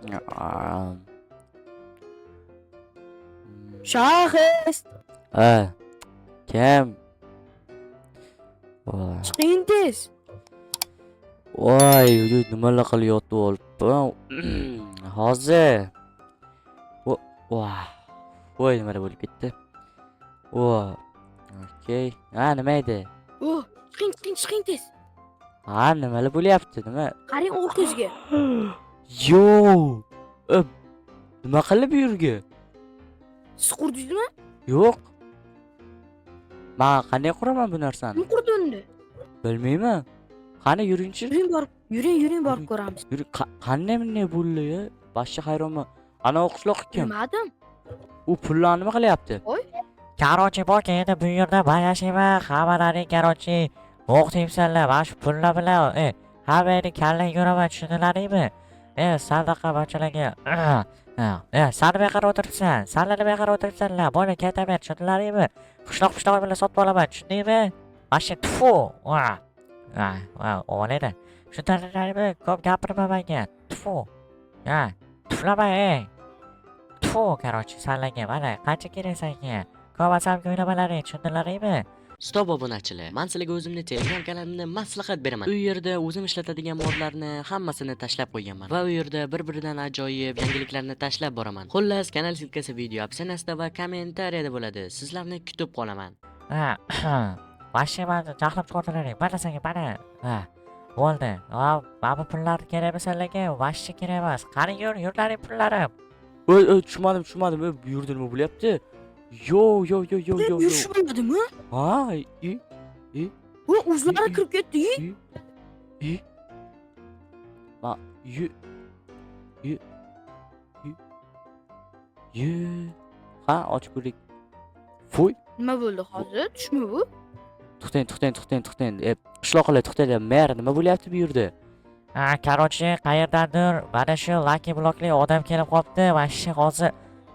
Ah, Shahis, kim? Voy, chiqing tez. voy, nimalar qilyapti olibman. Hozir. Voy, voy, nimalar bo'lib ketdi? Voy, okey. Nima edi? Oh, chiqing tez. Nimalar bo'lyapti? Nima? Qarang o'rtangizga. Yo! Nima qilib bu yerga? Siz qurdingizmi? Yo'q. Men qanday quraman bu narsani? Kim qurdi uni? Bilmayman. Qani yuringchi. Yuring borib ko'ramiz. Yuri, qanday bunday bo'ldi ya? Boshqa hayronman. Ana o'qishloq kim? Bilmadim. U pullarni nima qilyapti? Voy, Karochi bor endi bu yerda bayashima hammalaring karochi o'qitibsanlar mana shu pullar bilan hammani kallang yuraman tushundilaringmi? Sadaqa bachalarga san nima qarab o'tiribsan? Sanlar nima qarab o'tiribsanlar? Buni ketaver tushundilaringmi? Qishloq bilan sotib olaman tushundingmi? Mashina tfu olaydi. Tushundilaringmi? Ko'p gapirma menga. Tfu tuflamang tfu karochi sanlarga mana qancha kerak senga? Ko'masamga o'ynamalaring tushundilaringmi? Stop obunachilar. Men sizlarga o'zimni Telegram kanalimda maslahat beraman. U yerda o'zim ishlatadigan modlarni hammasini tashlab qo'yganman va u yerda bir-biridan ajoyib yangiliklarni tashlab boraman. Xullas, kanal silkasi video opsiyasida va kommentariyada bo'ladi. Sizlarni kutib qolaman. Mashina jahlim chiqardilaring. Mana senga mana. Bo'ldi. Mana pullar kerakmi senlarga? Vashchi kerak emas. Qani yurlaring pullarim. Tushunmadim. Bu yerda nima bo'lyapti? Yo. yurish bo'lmadimi? Bu o'zlari kirib ketdi. Ochib ko'rdik. Foy. Nima bo'ldi hozir? Tushmi bu? To'xtang. Qishloqlar to'xtanglar. Mer, nima bo'lyapti bu yerda? Karochi qayerdandir mana shu Lucky Blockli odam kelib qopti. Mana shu hozir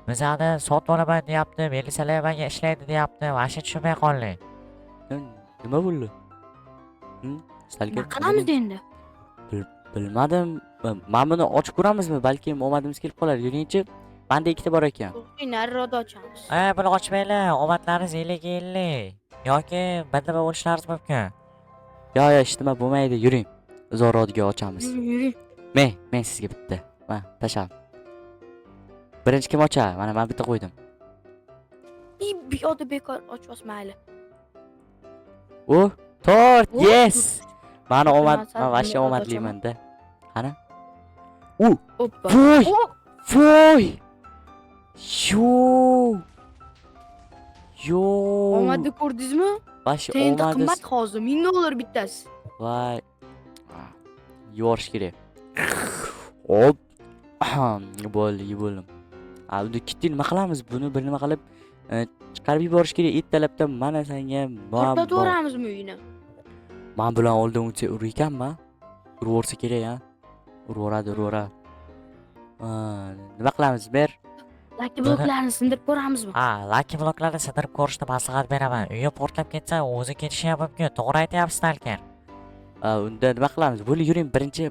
bizani sotib olaman deyapti. Militsiyalar menga ishlaydi deyapti. Mana shu tushunmay qoldi. Nima bo'ldi? Nima qilamiz endi? Bilmadim. Men buni ochib ko'ramizmi? Balki omadimiz kelib qolar. Yuringchi. Menda ikkita bor ekan. Nariroqda ochamiz. Buni ochmanglar. Omadlaringiz 50-50. Yoki badaba bo'lishlaringiz mumkin. Yo, hech nima bo'lmaydi. Yuring. Zorodga ochamiz. Yuring. Men sizga bitta. Tashab. Birinchi kim ochar? Mana men bitta qo'ydim. Bu yoqda bekor ochmas mayli. Tort. Yes. Mana Men vashcha omadliman-da. Qani? Oppa. Voy. Yo. Omadni ko'rdingizmi? Vashcha Endi omadni. qimmat hozir $1000 bittasi. Voy. Yuvorish kerak. Hop. Bo'ldim. Uni ketdi, nima qilamiz? Buni bir nima qilib chiqarib yuborish kerak. Ertalabdan mana senga Portlatvoramizmi uyini? Men bilan oldin o'tsa ur ekanman. Urvorsa kerak, ha. Urvoradi. Nima qilamiz? Ber. Lucky bloklarni sindirib ko'ramizmi? Lucky Blocklarni sindirib ko'rishni maslahat beraman. Uyi portlab ketsa, o'zi ketishi ham mumkin. To'g'ri aytyapsiz, Stalker. Unda nima qilamiz? Bo'li yuring, birinchi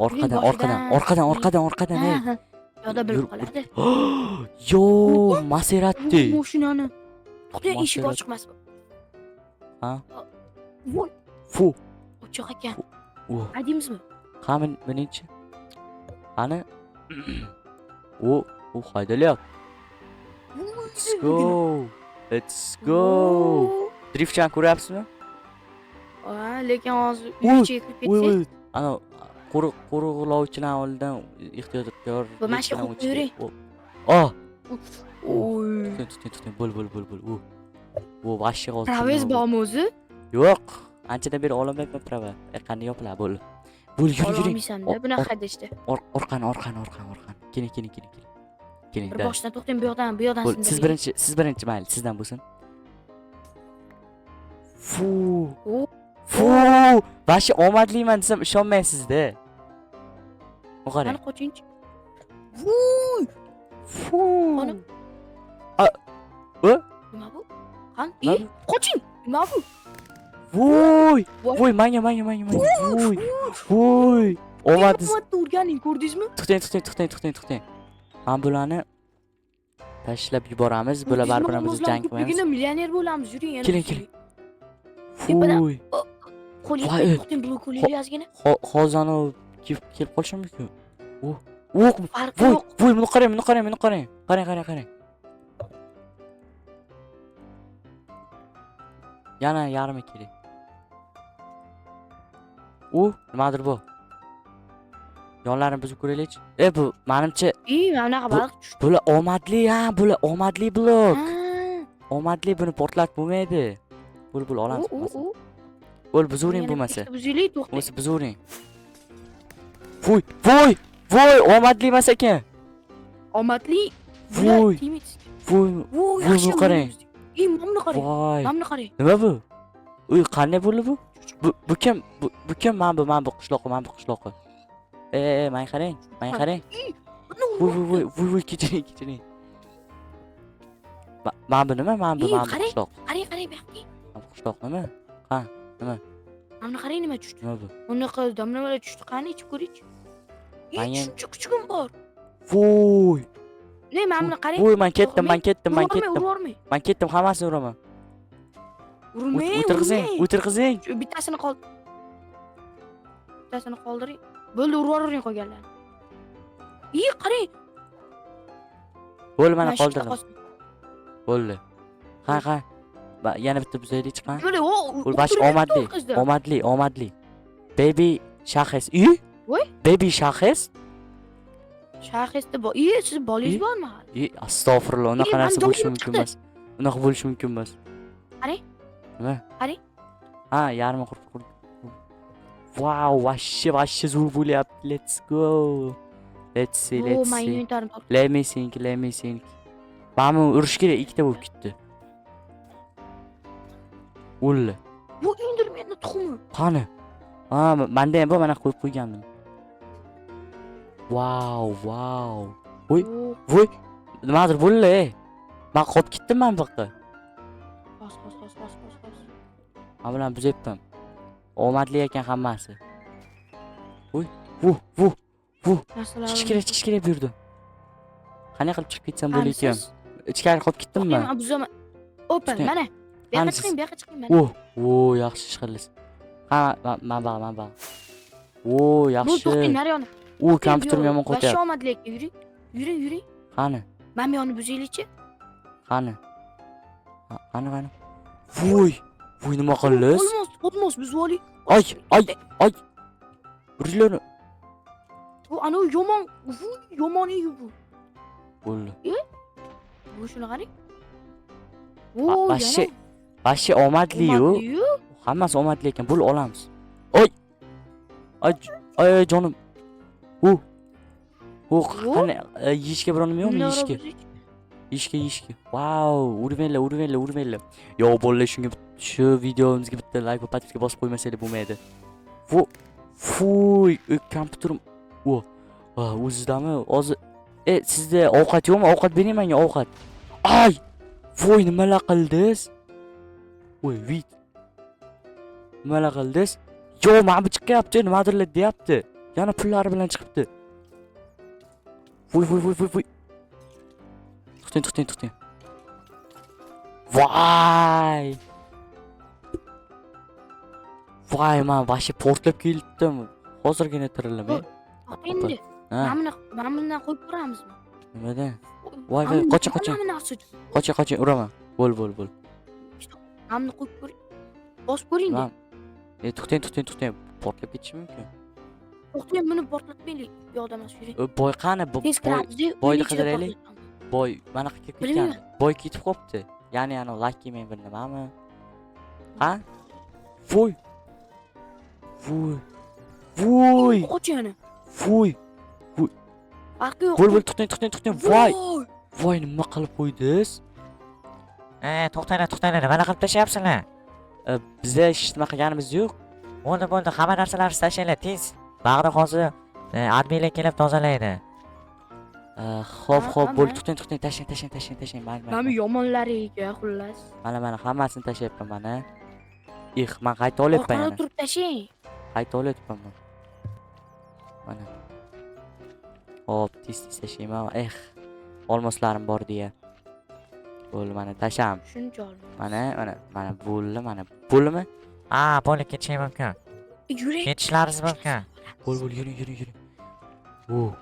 orqadan. Yo'da bilib qoladi. Yo, Maserati. Mashinani. To'xtang, eshik ochiqmas. Voy, Fu. ochiq ekan. Haydimizmi? Haydimizmi? Qani birinchi. Qani? Haydalyapti. Let's go. Driftchani ko'ryapsizmi? Lekin hozir uyga kirib ketsak. Ana qo'riqlovchilar oldidan ehtiyotkor. Bu mashina qo'yib yuring. Tuting. Bo'l. Vashcha hozir. Pravez bormi o'zi? Yo'q. Anchadan beri olmayapman prava. Qanday yopiladi? Bo'l, yuring. Olmaysan-da, bunaqa haydashda. Orqani. Keling. Bir boshdan to'xtang, bu yoqdan sindirib. Siz birinchi, mayli, sizdan bo'lsin. Fu. Vashcha omadliman desam ishonmaysiz-da. Qarang. Mana qochingchi. Fu. Qani? Nima bu? Qani? Qoching. Nima bu? Voy, menga. Voy. omadingiz. Omadni urganing, ko'rdingizmi? To'xtang. Men bularni tashlab yuboramiz. Bular baribir biz jang qilamiz. Bugun millioner bo'lamiz, yuring yana. Keling. Voy. Qo'lga Voy. to'xting, blokoli yozgina. Hozir kelib qolishi mumkin. Farqi Voy, yo'q. buni qarang. Qarang. Yana yarmi kerak. Nimadir bu? Yonlarini buzib ko'raylikchi. Bu menimcha Mana bunaqa baliq tushdi. bular omadli blok. Omadli buni portlatib bo'lmaydi. Bul olamiz. Buzuring bo'lmasa. Buzilik, to'xting. Bo'lsa buzuring. Voy, omadli emas ekan. Omadli. Voy. Voy, yaxshi qarang. Mana qarang. Voy. Mana qarang. Nima bu? Qanday bo'ldi bu? Bu kim? Men bu qishloqqa. Men qarang. Voy, kechiring. Men bu nima? Men bu qishloq. Qarang, bu yoqqa. Qishloq nima? Mana qarang nima tushdi. Nima bu? Unaqa domlalar tushdi, qani ichib ko'ring-chi. Shuncha kuchugim bor. Voy. Mana buni qarang. Voy, men ketdim. Urvormay. Men ketdim, hammasini uraman. Urmay. O'tirqizing. Shu bittasini qoldiring. Bo'ldi, urvoring qolganlarni. Qarang. Bo'ldi, mana qoldirdim. Bo'ldi. Ha. Yana bitta buzaylik chiqan. Bash omadli. Baby shaxs. Voy. Baby shaxs. Shaxsda bor. Siz bolangiz bormi? Astag'firulloh, unaqa narsa bo'lishi mumkin emas. Qarang. Nima? Qarang. Yarmi qurib. Wow, vashshi zo'r bo'lyapti. Let's go. Let's see. Men inventarim top. Let me think. Mana urish kerak, ikkita bo'lib ketdi. O'ldi. Bu endermenni tuxumi. Qani? Menda ham bor, mana qo'yib qo'ygandim. Wow. Voy. Nimadir bo'ldi. Men qolib ketdim bu yoqqa. Bos. Men bilan buzyapman. Omadli ekan hammasi. Voy. Chiqish kerak bu yerdan. Qanday qilib chiqib ketsam bo'lar ekan? Ichkari qolib ketdimmi? Men buzaman. Opa, mana. Bu yoqqa chiqing, mana. Yaxshi ish qilasiz. Men bag'. Bu Yaxshi. to'xting, nariyoni. Kompyuterim yomon qo'yapti. Bosh omadli ekan, yuring. Qani? Men bu yoqni buzaylikchi. Qani? Voy, nima qildingiz? Olmos buzib oling. Ay. Uringlarni. Bu ana yomon ey bu. Bo'ldi. Bu shuni qarang. Bashi omadli-yu. Hammasi omadli ekan. Bo'lib olamiz. Ay jonim. Qani yeyishga biror nima yo'qmi yeyishga? Yeyishga. Wow, urmanglar. Yo, bolalar shu videomizga bitta like va podpiska bosib qo'ymasanglar bo'lmaydi. Voy, kompyuterim. O'zizdami? Hozir sizda ovqat yo'qmi? Ovqat bering menga, ovqat. Ay! Voy, nimalar qildingiz? Vit. Nimalar qildingiz? Yo, men bu chiqyapti, nimadirlar deyapti. Yana pullari bilan chiqibdi. Voy. To'xting. Voy, men bashi portlab keldim. Hozirgina tirilaman. Endi. Mana bundan qo'yib ko'ramizmi? Nimadan? Voy, qoching. Qoching, uraman. Bo'l. Mana qo'yib ko'ring. Bosib ko'ring-da. To'xtang. Portlab ketishi mumkin. To'xtang, buni portlatmaylik. Bu yoqda emas, yuring. Boy qani? Boyni qidiraylik. Boy mana ketib ketgan. Boy ketib qopti. Ya'ni ana lucky men bir nimami? Voy. Qoching. Voy. Farqi yo'q. Bo'l, to'xtang. Voy, nima qilib qo'ydingiz? To'xtanglar, nima qilib tashlayapsizlar? Bizda hech nima qilganimiz yo'q. Bo'ldi, hamma narsalarni tashlanglar, tez. Bag'ri hozir adminlar kelib tozalaydi. Xo'p, bo'ldi, to'xtang, tashlang. Mana yomonlari ekan, xullas. Mana hammasini tashlayapman mana. Men qayta olyapman. Orqada turib tashlang. Qayta olyapman men. Mana. Hop, tez tashlayman. Olmoslarim bor deya. Bo'ldi, mana tasham. Shuncha olma. Mana bo'ldi, mana. Bo'ldimi? bo'ldi ketishim mumkin. Yuring. Ketishlaringiz mumkin. Bo'l, yuring. O.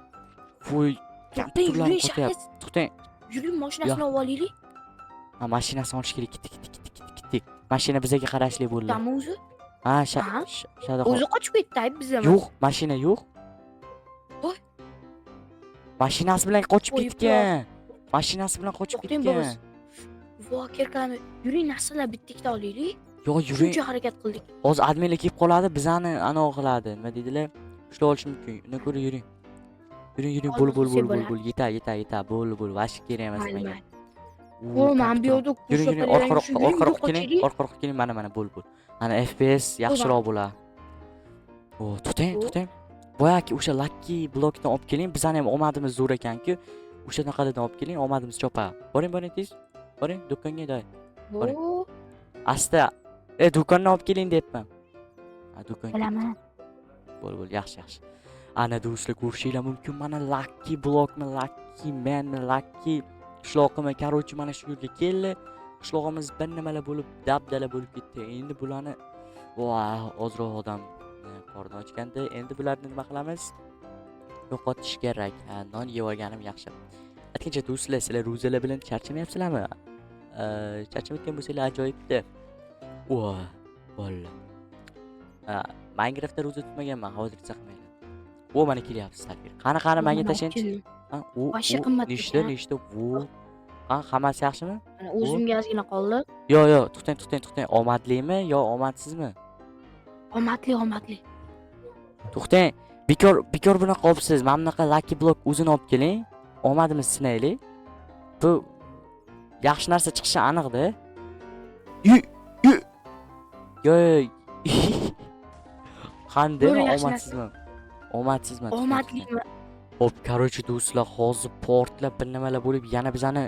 Voy, Yuring, turlarni yuring, qo'yapti. shahid. To'xtang. Yuring, mashinasini olib olaylik. Mashinasini olish kerak. Ketdik. Mashina bizga qarashli bo'ldi. Dami o'zi? Ha, Ha? Shadaxon. O'zi qochib ketdi, ayb bizdan. Yo'q, mashina yo'q. Voy. Mashinasi bilan qochib Voy, ketgan. Mashinasi bilan qochib To'xtang, ketgan. bobosi. Voy, kerkami. Yuring, narsalar bittikda olaylik. Yo'q, yuring. Shuncha harakat qildik. Hozir adminlar kelib qoladi, bizani anav qiladi. Nima deydilar? Ushlab olish mumkin. Undan ko'ra yuring. Yuring, bo'l. Yeta. Bo'l. Vash kerak emas Mayli, menga. mayli. O, men bu yerda Yuring, orqaroq keling. Mana bo'l. Mana FPS yaxshiroq bo'ladi. O, to'xtang. Boyaki o'sha lucky blokdan olib keling. Bizani ham omadimiz zo'r ekan-ku. O'sha naqadan olib keling, omadimiz chopa. Boring tez. Boring do'konga doy. Boring. O, Asta. Do'kondan olib keling deyapman. Ha, do'konga. bilaman. Bo'l, yaxshi. Ana do'stlar, ko'rishinglar mumkin. Mana lucky blokmi, lucky manmi, lucky qishloqimi, короче, mana shu yerga keldi. Qishlog'imiz bir nimalar bo'lib, dabdala bo'lib ketdi. Endi bularni ozroq odam qorni ochganda, endi bularni nima qilamiz? Yo'qotish kerak. Non yeb olganim yaxshi. Aytgancha do'stlar, sizlar ro'zalar bilan charchamayapsizlarmi? Charchamayotgan bo'lsanglar ajoyibda. Bo'ldi. Minecraftda ro'za tutmaganman, hozircha qilmayman. Mana kelyapti Stalker. Qani menga tashlaychi. Vashshi qimmat Nechta? Hammasi yaxshimi? Mana o'zimga ozgina qoldi. Yo'q, to'xtang. Omadlimi yo omadsizmi? Omadli. To'xtang. Bekor bunaqa qolibsiz. Mana bunaqa lucky block o'zini olib keling. Omadimizni sinaylik. Bu yaxshi narsa chiqishi aniq-da. Yo'q. Qanday omadsizmi? Omadlimi? Hop, короче, do'stlar, hozir portlab bir nimalar bo'lib, yana bizani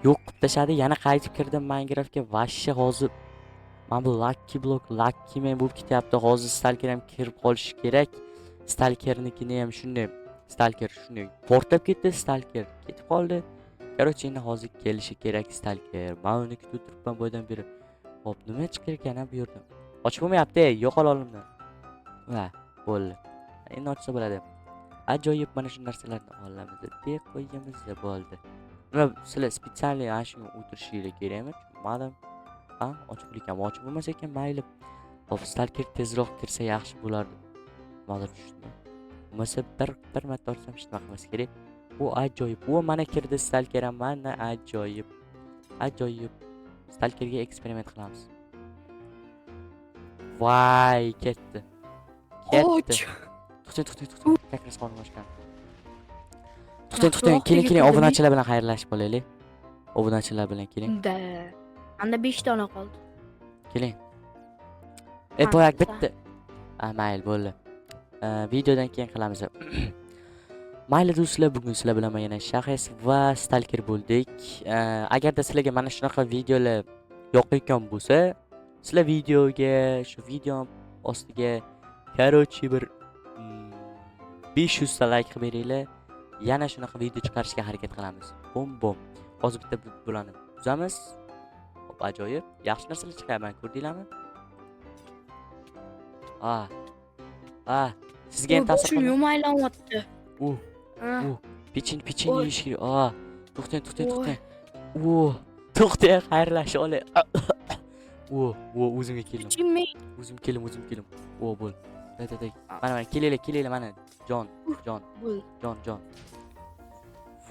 yo'q qilib tashadi. Yana qaytib kirdim Minecraftga. Vashshi hozir mana bu lucky block, lucky man bo'lib ketyapti. Hozir Stalker ham kirib qolishi kerak. Stalkernikini ham shunday. Stalker shunday portlab ketdi, Stalker ketib qoldi. Короче, endi hozir kelishi kerak Stalker. Men uni kutib turibman boydan beri. Hop, nima chiqar ekan bu yerdan? Ochib bo'lmayapti, yo'qol olimdan. Bo'ldi. Endi ochsa bo'ladi. Ajoyib, mana shu narsalarni olamiz deb qo'yamiz bo'ldi. Nima sizlar spetsialniy ana shunga o'tirishinglar kerakmi? Madam ochib ekan, ochib bo'lmasa ekan mayli. Hop, Stalker tezroq kirsa yaxshi bo'lardi. Madam tushdi. Bo'lmasa bir marta olsam hech nima qilmas kerak. Bu ajoyib. Mana kirdi Stalker ham, mana ajoyib. Stalkerga eksperiment qilamiz. Voy, ketdi. To'xtang. Kakras qolib boshqa. To'xtang. Keling, obunachilar bilan xayrlashib qolaylik. Obunachilar bilan keling. Menda 5 dona qoldi. Keling. Boyak bitdi. Mayli, bo'ldi. Videodan keyin qilamiz. Mayli do'stlar, bugun sizlar bilan yana Shahis va Stalker bo'ldik. Agarda sizlarga mana shunaqa videolar yoqayotgan bo'lsa, sizlar videoga, shu video ostiga короче bir 500 ta like qilib beringlar. Yana shunaqa video chiqarishga harakat qilamiz. Bom. Hozir bitta bularni tuzamiz. Hop, ajoyib. Yaxshi narsalar chiqaman, ko'rdinglarmi? Sizga ham ta'sir qildi. Shuni maylanayapti. Pechin yeyish kerak. To'xtang. To'xtang, xayrlashib olay. O'zimga keldim. O'zim keldim. Bo'l. Day. Mana kelinglar mana. Jon.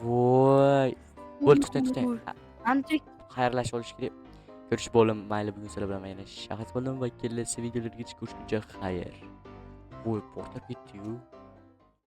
Voy. Bo'l, to'xtang. Antik. Xayrlashib olish kerak. Ko'rish bo'lim, mayli bugun sizlar bilan yana Shahid bo'ldim va kelasi videolarga ko'rishguncha xayr. Portlab ketdi-yu.